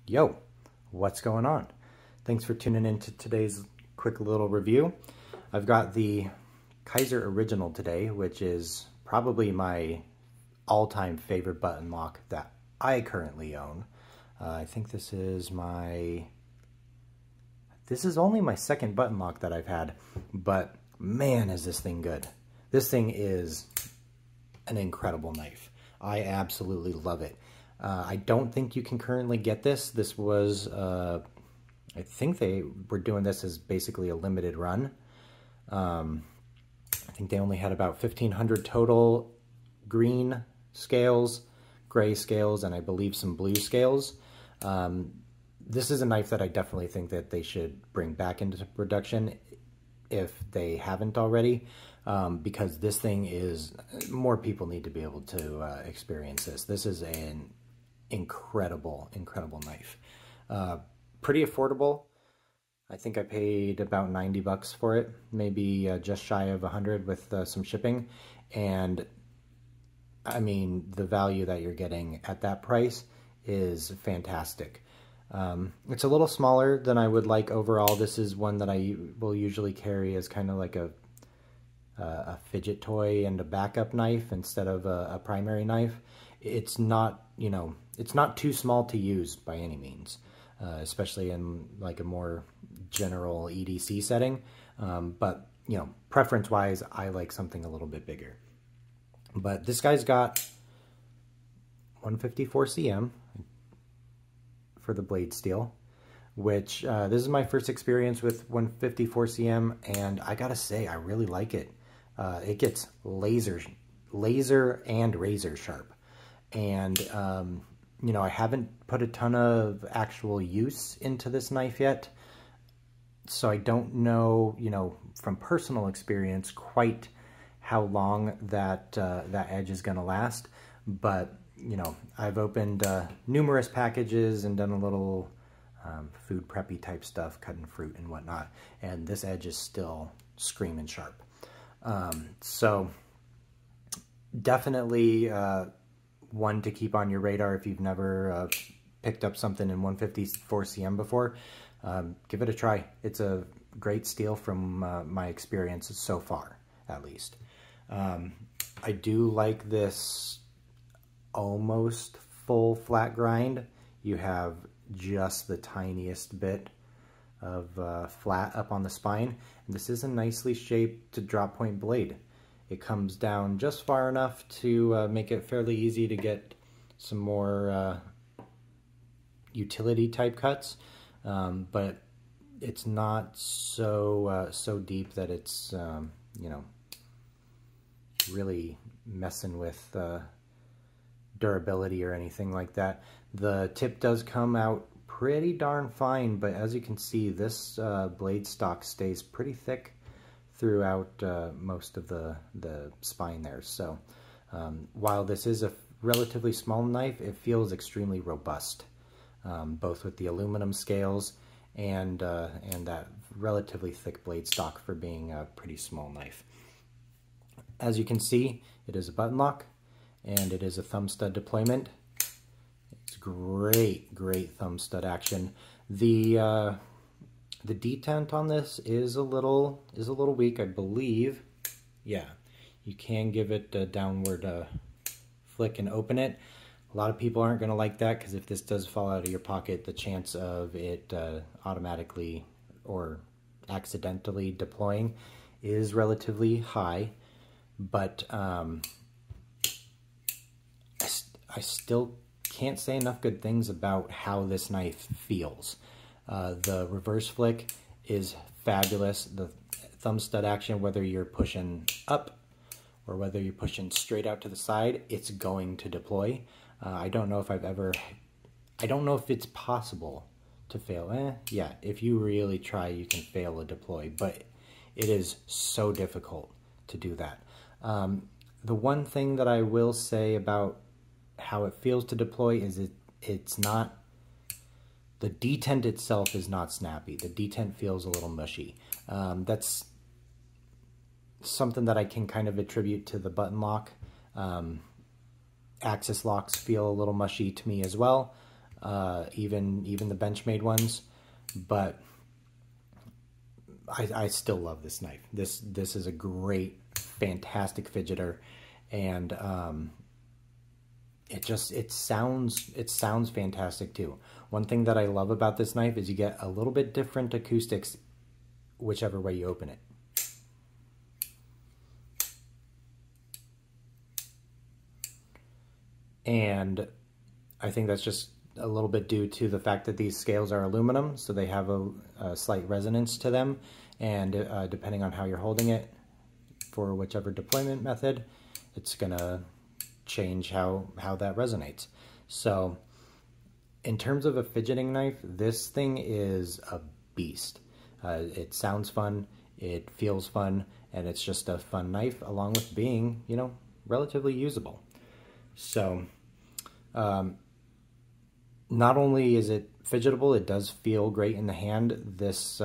Yo, what's going on? Thanks for tuning in to today's quick little review. I've got the Kizer Original today, which is probably my all-time favorite button lock that I currently own. I think this is only my second button lock that I've had, but man, is this thing good. This thing is an incredible knife. I absolutely love it. I don't think you can currently get this. This was, I think they were doing this as basically a limited run. I think they only had about 1,500 total green scales, gray scales, and I believe some blue scales. This is a knife that I definitely think that they should bring back into production if they haven't already, because this thing is, more people need to be able to experience this. This is an incredible knife. Pretty affordable. I think I paid about 90 bucks for it, maybe just shy of 100 with some shipping. And I mean, the value that you're getting at that price is fantastic. It's a little smaller than I would like overall. This is one that I will usually carry as kind of like a fidget toy and a backup knife instead of a primary knife. It's not, you know, it's not too small to use by any means, especially in like a more general EDC setting. But, you know, preference-wise, I like something a little bit bigger. But this guy's got 154 cm for the blade steel, which this is my first experience with 154 cm, and I gotta say, I really like it. It gets laser and razor sharp. And, you know, I haven't put a ton of actual use into this knife yet, so I don't know, you know, from personal experience quite how long that that edge is going to last. But, you know, I've opened numerous packages and done a little food preppy type stuff, cutting fruit and whatnot, and this edge is still screaming sharp. So definitely one to keep on your radar if you've never picked up something in 154 cm before. Give it a try. It's a great steel from my experience so far, at least. I do like this almost full flat grind. You have just the tiniest bit of flat up on the spine. And this is a nicely shaped drop point blade. It comes down just far enough to make it fairly easy to get some more utility type cuts, but it's not so so deep that it's you know, really messing with durability or anything like that. The tip does come out pretty darn fine, but as you can see, this blade stock stays pretty thick throughout most of the spine there. So while this is a relatively small knife, it feels extremely robust, both with the aluminum scales and that relatively thick blade stock for being a pretty small knife. As you can see, it is a button lock and it is a thumb stud deployment. It's great thumb stud action. The detent on this is a little weak, I believe. Yeah, you can give it a downward flick and open it. A lot of people aren't going to like that, because if this does fall out of your pocket, the chance of it automatically or accidentally deploying is relatively high. But I still can't say enough good things about how this knife feels. The reverse flick is fabulous. The thumb stud action, whether you're pushing up or whether you're pushing straight out to the side, it's going to deploy. I don't know if I don't know if it's possible to fail. Yeah, if you really try, you can fail a deploy, but it is so difficult to do that. The one thing that I will say about how it feels to deploy is it's not, the detent itself is not snappy. The detent feels a little mushy. That's something that I can kind of attribute to the button lock. Axis locks feel a little mushy to me as well. even the Benchmade ones, but I still love this knife. This is a great, fantastic fidgeter, and it sounds fantastic too. One thing that I love about this knife is you get a little bit different acoustics whichever way you open it. And I think that's just a little bit due to the fact that these scales are aluminum, so they have a slight resonance to them, and depending on how you're holding it for whichever deployment method, it's gonna change how that resonates. So in terms of a fidgeting knife, this thing is a beast. It sounds fun, it feels fun, and it's just a fun knife, along with being, you know, relatively usable. So not only is it fidgetable, it does feel great in the hand. This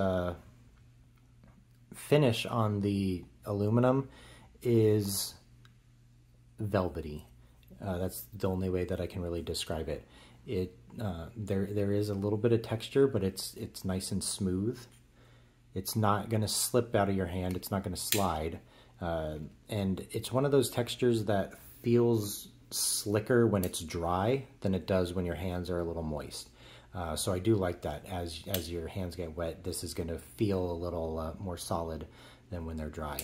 finish on the aluminum is velvety. That's the only way that I can really describe it. There is a little bit of texture, but it's nice and smooth. It's not going to slip out of your hand. It's not going to slide. And it's one of those textures that feels slicker when it's dry than it does when your hands are a little moist. So I do like that. As your hands get wet, this is going to feel a little more solid than when they're dry.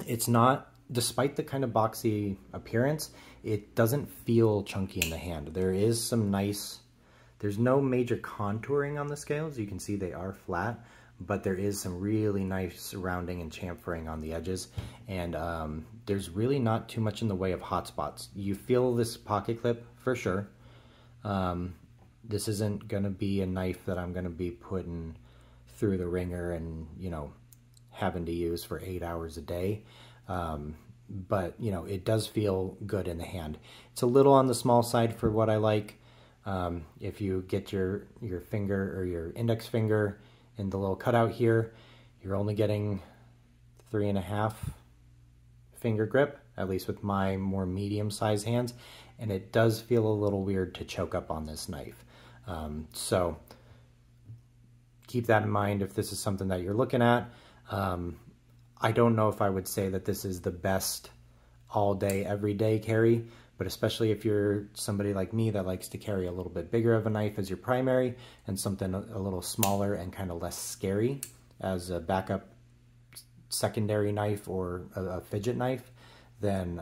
It's not, despite the kind of boxy appearance, it doesn't feel chunky in the hand. There is some nice, there's no major contouring on the scales. You can see they are flat, but there is some really nice rounding and chamfering on the edges, and there's really not too much in the way of hot spots. You feel this pocket clip for sure. This isn't gonna be a knife that I'm gonna be putting through the ringer and, you know, having to use for 8 hours a day. But, you know, it does feel good in the hand. It's a little on the small side for what I like. If you get your finger or your index finger in the little cutout here, you're only getting 3.5 finger grip, at least with my more medium-sized hands, and it does feel a little weird to choke up on this knife. So keep that in mind if this is something that you're looking at. I don't know if I would say that this is the best all-day, everyday carry, but especially if you're somebody like me that likes to carry a little bit bigger of a knife as your primary and something a little smaller and kind of less scary as a backup secondary knife or a fidget knife, then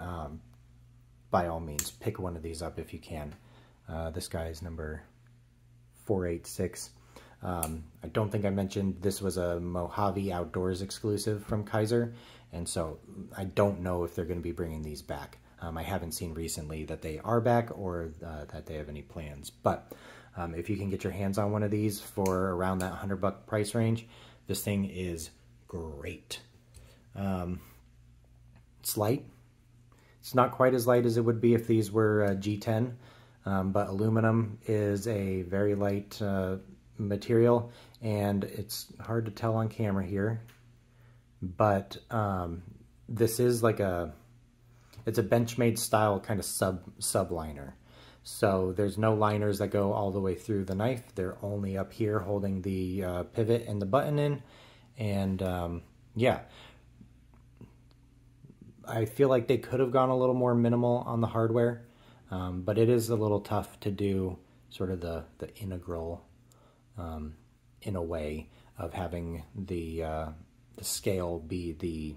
by all means, pick one of these up if you can. This guy is number 486. I don't think I mentioned this was a Mojave Outdoors exclusive from Kizer, and so I don't know if they're going to be bringing these back. I haven't seen recently that they are back or that they have any plans, but if you can get your hands on one of these for around that $100 price range, this thing is great. It's light. It's not quite as light as it would be if these were G10, but aluminum is a very light material, and it's hard to tell on camera here, but this is like it's a Benchmade style kind of subliner. So there's no liners that go all the way through the knife. They're only up here holding the pivot and the button in, and yeah, I feel like they could have gone a little more minimal on the hardware, but it is a little tough to do sort of the integral in a way of having the scale be the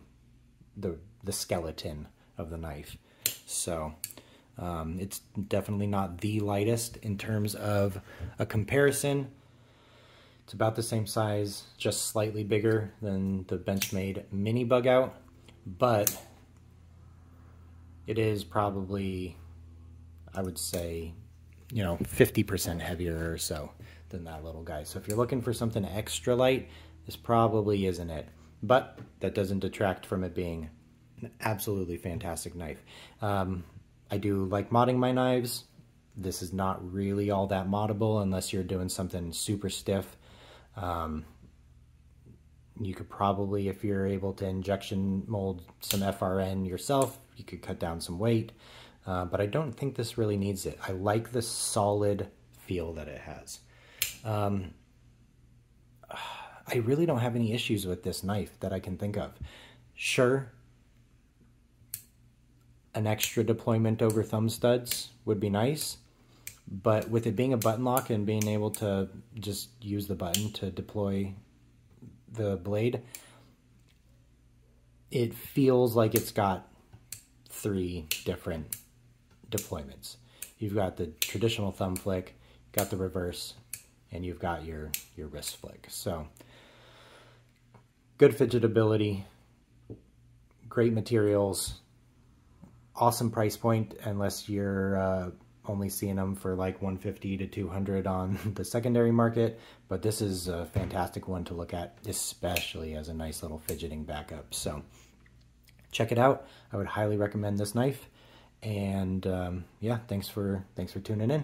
skeleton of the knife. So it's definitely not the lightest in terms of a comparison. It's about the same size, just slightly bigger than the Benchmade mini bug out, but it is probably, I would say, you know, 50% heavier or so than that little guy. So if you're looking for something extra light, this probably isn't it. But that doesn't detract from it being an absolutely fantastic knife. I do like modding my knives. This is not really all that moddable unless you're doing something super stiff. You could probably, if you're able to injection mold some FRN yourself, you could cut down some weight. but I don't think this really needs it. I like the solid feel that it has. I really don't have any issues with this knife that I can think of. Sure, an extra deployment over thumb studs would be nice, but with it being a button lock and being able to just use the button to deploy the blade, it feels like it's got 3 different deployments. You've got the traditional thumb flick, got the reverse, and you've got your wrist flick. So good fidgetability, great materials, awesome price point unless you're only seeing them for like $150 to $200 on the secondary market, but this is a fantastic one to look at, especially as a nice little fidgeting backup. So check it out. I would highly recommend this knife, and yeah, thanks for tuning in.